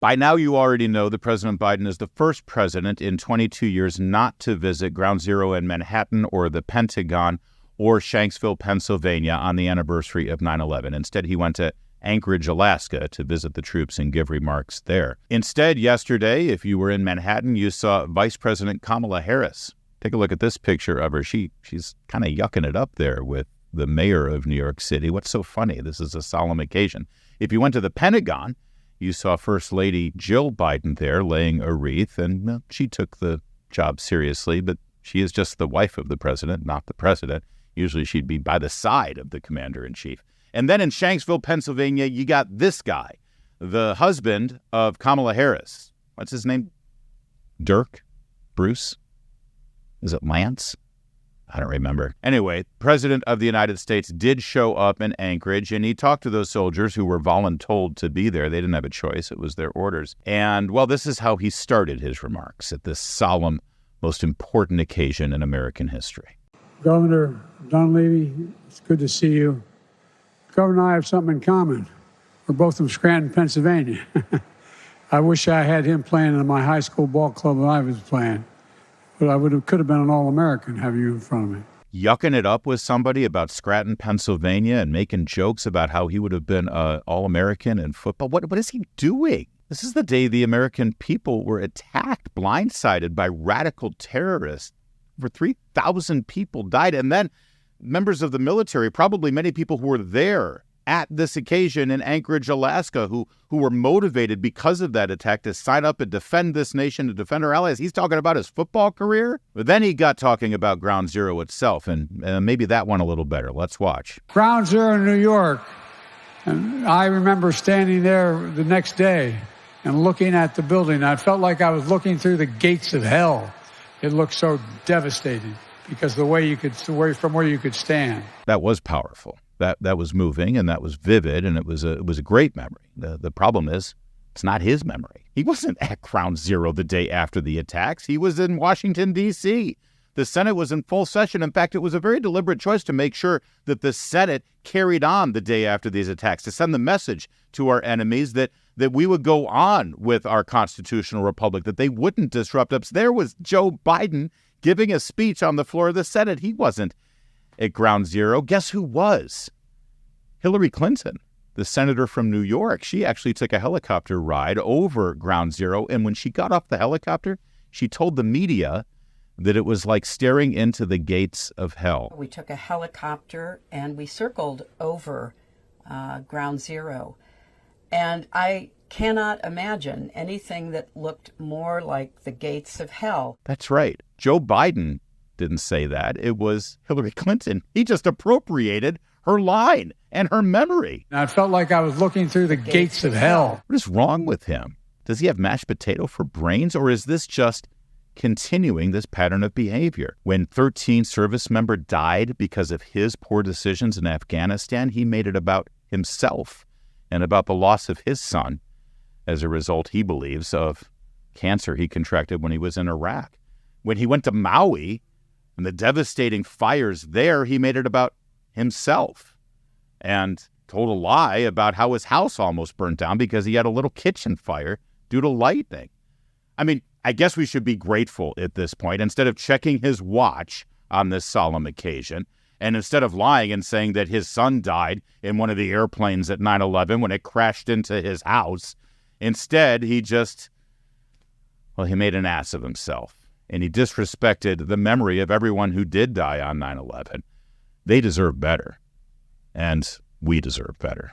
By now, you already know that President Biden is the first president in 22 years not to visit Ground Zero in Manhattan or the Pentagon or Shanksville, Pennsylvania on the anniversary of 9/11. Instead, he went to Anchorage, Alaska to visit the troops and give remarks there. Instead, yesterday, if you were in Manhattan, you saw Vice President Kamala Harris. Take a look at this picture of her. She's kind of yucking it up there with the mayor of New York City. What's so funny? This is a solemn occasion. If you went to the Pentagon, you saw First Lady Jill Biden there laying a wreath, and well, she took the job seriously, but she is just the wife of the president, not the president. Usually she'd be by the side of the commander-in-chief. And then in Shanksville, Pennsylvania, you got this guy, the husband of Kamala Harris. What's his name? Dirk? Bruce? Is it Lance? I don't remember. Anyway, President of the United States did show up in Anchorage, and he talked to those soldiers who were voluntold to be there. They didn't have a choice. It was their orders. And, well, this is how he started his remarks at this solemn, most important occasion in American history. Governor Dunleavy, it's good to see you. Governor and I have something in common. We're both from Scranton, Pennsylvania. I wish I had him playing in my high school ball club when I was playing. But I could have been an All-American having you in front of me. Yucking it up with somebody about Scranton, Pennsylvania, and making jokes about how he would have been an All-American in football. What is he doing? This is the day the American people were attacked, blindsided by radical terrorists. Over 3,000 people died. And then members of the military, probably many people who were there at this occasion in Anchorage, Alaska, who were motivated because of that attack to sign up and defend this nation, to defend our allies. He's talking about his football career. But then he got talking about Ground Zero itself, and maybe that went a little better. Let's watch. Ground Zero in New York. And I remember standing there the next day and looking at the building. I felt like I was looking through the gates of hell. It looked so devastating because from where you could stand. That was powerful. That was moving, and that was vivid, and it was a great memory. The problem is, it's not his memory. He wasn't at Ground Zero the day after the attacks. He was in Washington, D.C. The Senate was in full session. In fact, it was a very deliberate choice to make sure that the Senate carried on the day after these attacks, to send the message to our enemies that we would go on with our constitutional republic, that they wouldn't disrupt us. There was Joe Biden giving a speech on the floor of the Senate. He wasn't at Ground Zero. Guess who was? Hillary Clinton, the senator from New York. She actually took a helicopter ride over Ground Zero, and when she got off the helicopter, she told the media that it was like staring into the gates of hell. We took a helicopter and we circled over Ground Zero, and I cannot imagine anything that looked more like the gates of hell. That's right. Joe Biden didn't say that. It was Hillary Clinton. He just appropriated her line and her memory. I felt like I was looking through the gates of hell. What is wrong with him? Does he have mashed potato for brains, or is this just continuing this pattern of behavior? When 13 service members died because of his poor decisions in Afghanistan, he made it about himself and about the loss of his son as a result, he believes, of cancer he contracted when he was in Iraq. When he went to Maui and the devastating fires there, he made it about himself and told a lie about how his house almost burnt down because he had a little kitchen fire due to lightning. I mean, I guess we should be grateful at this point. Instead of checking his watch on this solemn occasion, and instead of lying and saying that his son died in one of the airplanes at 9/11 when it crashed into his house, instead he made an ass of himself. And he disrespected the memory of everyone who did die on 9/11. They deserve better. And we deserve better.